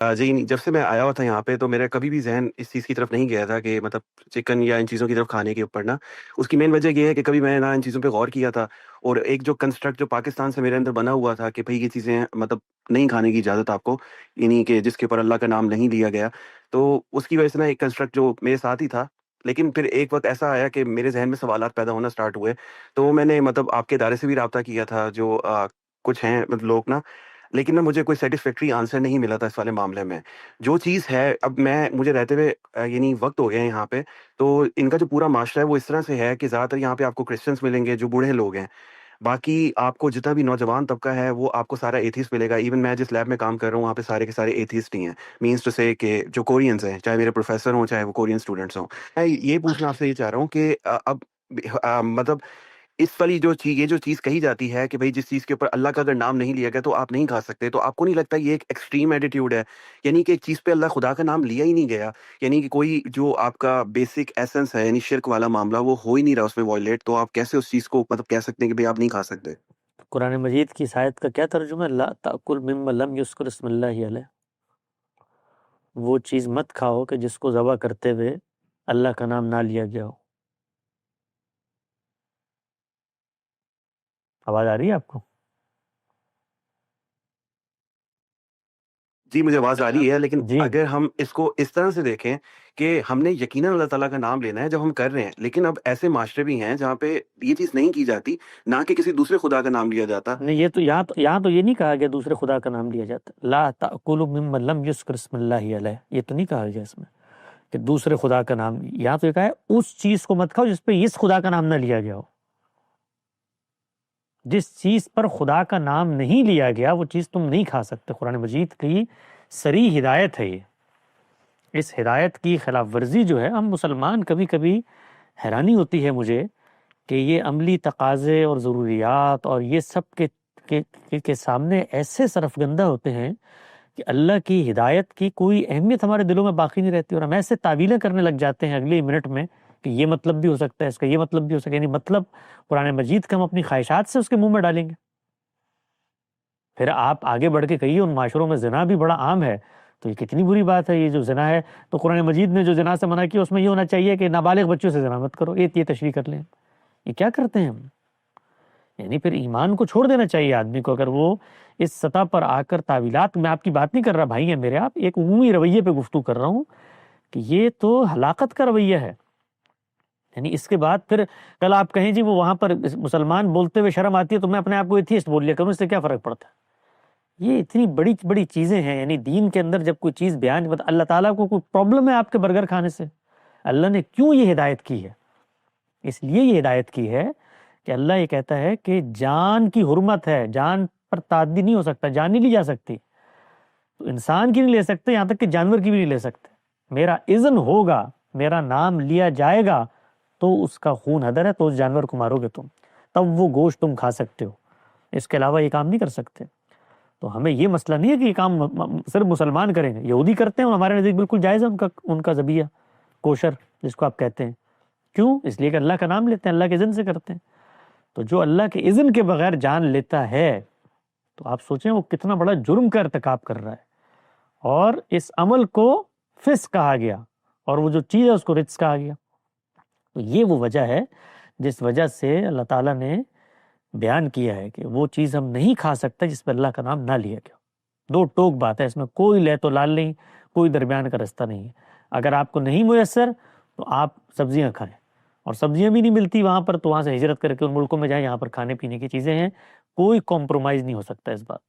जी नहीं, जब से मैं आया हुआ था यहाँ पे तो मेरा कभी भी ज़हन इस चीज़ की तरफ नहीं गया था कि मतलब चिकन या इन चीज़ों की तरफ खाने के ऊपर ना। उसकी मेन वजह ये है कि कभी मैंने ना इन चीज़ों पे गौर किया था, और एक जो कंस्ट्रक्ट जो पाकिस्तान से मेरे अंदर बना हुआ था कि भई ये चीज़ें मतलब नहीं खाने की इजाज़त आपको, यानी कि जिसके ऊपर अल्लाह का नाम नहीं लिया गया। तो उसकी वजह से ना एक कंस्ट्रक्ट जो मेरे साथ ही था, लेकिन फिर एक वक़्त ऐसा आया कि मेरे ज़हन में सवालात पैदा होना स्टार्ट हुए। तो मैंने मतलब आपके इदारे से भी राब्ता किया था, जो कुछ हैं मतलब लोग ना, लेकिन ना मुझे कोई सैटिस्फैक्टरी आंसर नहीं मिला था इस वाले मामले में। जो चीज़ है, अब मैं मुझे रहते हुए यानी वक़्त हो गया है यहाँ पे, तो इनका जो पूरा माशरा है वो इस तरह से है कि ज़्यादातर यहाँ पे आपको क्रिश्चियंस मिलेंगे जो बूढ़े लोग हैं। बाकी आपको जितना भी नौजवान तबका है वो आपको सारा एथिस्ट मिलेगा। इवन मैं जिस लैब में काम कर रहा हूँ वहाँ पे सारे के सारे एथिस्ट ही हैं। मीन्स टू से कि जो कोरियंस हैं, चाहे मेरे प्रोफ़ेसर हों, चाहे वो कोरियन स्टूडेंट्स हों। मैं ये पूछना आपसे ये चाह रहा हूँ कि अब मतलब इस वाली जो ये जो चीज़ कही जाती है कि भई जिस चीज़ के ऊपर अल्लाह का अगर नाम नहीं लिया गया तो आप नहीं खा सकते, तो आपको नहीं लगता ये एक एक्सट्रीम एटीट्यूड है? यानी कि एक चीज़ पे अल्लाह खुदा का नाम लिया ही नहीं गया, यानी कि कोई जो आपका बेसिक एसेंस है यानी शिर्क वाला मामला वो हो ही नहीं रहा उसमें वॉयलेट, तो आप कैसे उस चीज़ को मतलब कह सकते हैं कि भई आप नहीं खा सकते? कुरान मजीद की इस आयत का क्या तर्जुमा है? ला ताकुल मिम्मा लम युज़कर इस्मुल्लाहि अलैह। वो चीज़ मत खाओ कि जिसको ज़बह करते हुए अल्लाह का नाम ना लिया गया हो। आवाज़ आ रही है आपको? जी, मुझे आवाज़ आ रही है, लेकिन जी। अगर हम इसको इस तरह से देखें कि हमने यकीनन अल्लाह ताला का नाम लेना है जब हम कर रहे हैं, लेकिन अब ऐसे माशरे भी हैं जहाँ पे ये चीज़ नहीं की जाती, ना कि किसी दूसरे खुदा का नाम लिया जाता। नहीं, ये तो यहाँ तो ये नहीं कहा गया दूसरे खुदा का नाम लिया जाता। ला ताकुलु मिम्मा लम युज़कर इस्मुल्लाहि अलैह, ये तो नहीं कहा गया इसमें कि दूसरे खुदा का नाम। यहाँ तो ये कहा है उस चीज़ को मत खाओ जिस पे इस खुदा का नाम ना लिया गया हो। जिस चीज़ पर खुदा का नाम नहीं लिया गया वो चीज़ तुम नहीं खा सकते। कुरान मजीद की सरी हिदायत है ये। इस हिदायत की खिलाफ वर्जी जो है, हम मुसलमान कभी कभी हैरानी होती है मुझे कि ये अमली तकाज़े और ज़रूरियात और ये सब के सामने ऐसे सरफगंदा होते हैं कि अल्लाह की हिदायत की कोई अहमियत हमारे दिलों में बाकी नहीं रहती, और हम ऐसे तावीलें करने लग जाते हैं अगले मिनट में कि ये मतलब भी हो सकता है इसका, ये मतलब भी हो सकता है। यानी मतलब कुरान मजीद का हम अपनी ख्वाहिशात से उसके मुंह में डालेंगे। फिर आप आगे बढ़ के कहिए उन माशरों में ज़िना भी बड़ा आम है, तो ये कितनी बुरी बात है। ये जो ज़िना है, तो कुरान मजीद ने जो ज़िना से मना किया उसमें ये होना चाहिए कि नाबालिग बच्चों से ज़िना मत करो। ये तशरीह कर लें। ये क्या करते हैं हम? यानी फिर ईमान को छोड़ देना चाहिए आदमी को, अगर वो इस सतह पर आकर तावीलात, मैं आपकी बात नहीं कर रहा भाई है मेरे, आप एक उमूमी रवैये पे गुफ्तगू कर रहा हूँ कि ये तो हलाकत का रवैया है। यानी इसके बाद फिर कल आप कहें जी वो वहां पर मुसलमान बोलते हुए शर्म आती है तो मैं अपने आप को एथियस्ट बोल लिया करूँ, इससे क्या फर्क पड़ता है? ये इतनी बड़ी बड़ी चीजें हैं। यानी दीन के अंदर जब कोई चीज बयान, मतलब अल्लाह ताला को कोई प्रॉब्लम है आपके बर्गर खाने से? अल्लाह ने क्यों ये हिदायत की है? इसलिए ये हिदायत की है कि अल्लाह ये कहता है कि जान की हुर्मत है, जान पर ताद्दी नहीं हो सकता, जान नहीं ली जा सकती। तो इंसान की नहीं ले सकते, यहाँ तक कि जानवर की भी नहीं ले सकते। मेरा इज़्न होगा, मेरा नाम लिया जाएगा तो उसका खून हदर है, तो उस जानवर को मारोगे तुम, तब वो गोश्त तुम खा सकते हो। इसके अलावा ये काम नहीं कर सकते। तो हमें ये मसला नहीं है कि ये काम सिर्फ मुसलमान करेंगे, यहूदी करते हैं और हमारे नज़दीक बिल्कुल जायज़ है उनका उनका ज़बिया, कोशर जिसको आप कहते हैं। क्यों? इसलिए कि अल्लाह का नाम लेते हैं, अल्लाह के इज़्न से करते हैं। तो जो अल्लाह के इज़्न के बगैर जान लेता है, तो आप सोचें वो कितना बड़ा जुर्म का इर्तिकाब कर रहा है। और इस अमल को फिस्क कहा गया, और वो जो चीज़ है उसको रिज्क कहा गया। तो ये वो वजह है जिस वजह से अल्लाह ताला ने बयान किया है कि वो चीज़ हम नहीं खा सकते जिस पर अल्लाह का नाम ना लिया गया। दो टोक बात है इसमें, कोई ले तो लाल नहीं, कोई दरमियान का रास्ता नहीं है। अगर आपको नहीं मुयस्सर तो आप सब्जियां खाएं, और सब्जियां भी नहीं मिलती वहां पर तो वहां से हिजरत करके उन मुल्कों में जाएं जहां पर खाने पीने की चीज़ें हैं। कोई कॉम्प्रोमाइज़ नहीं हो सकता इस बात।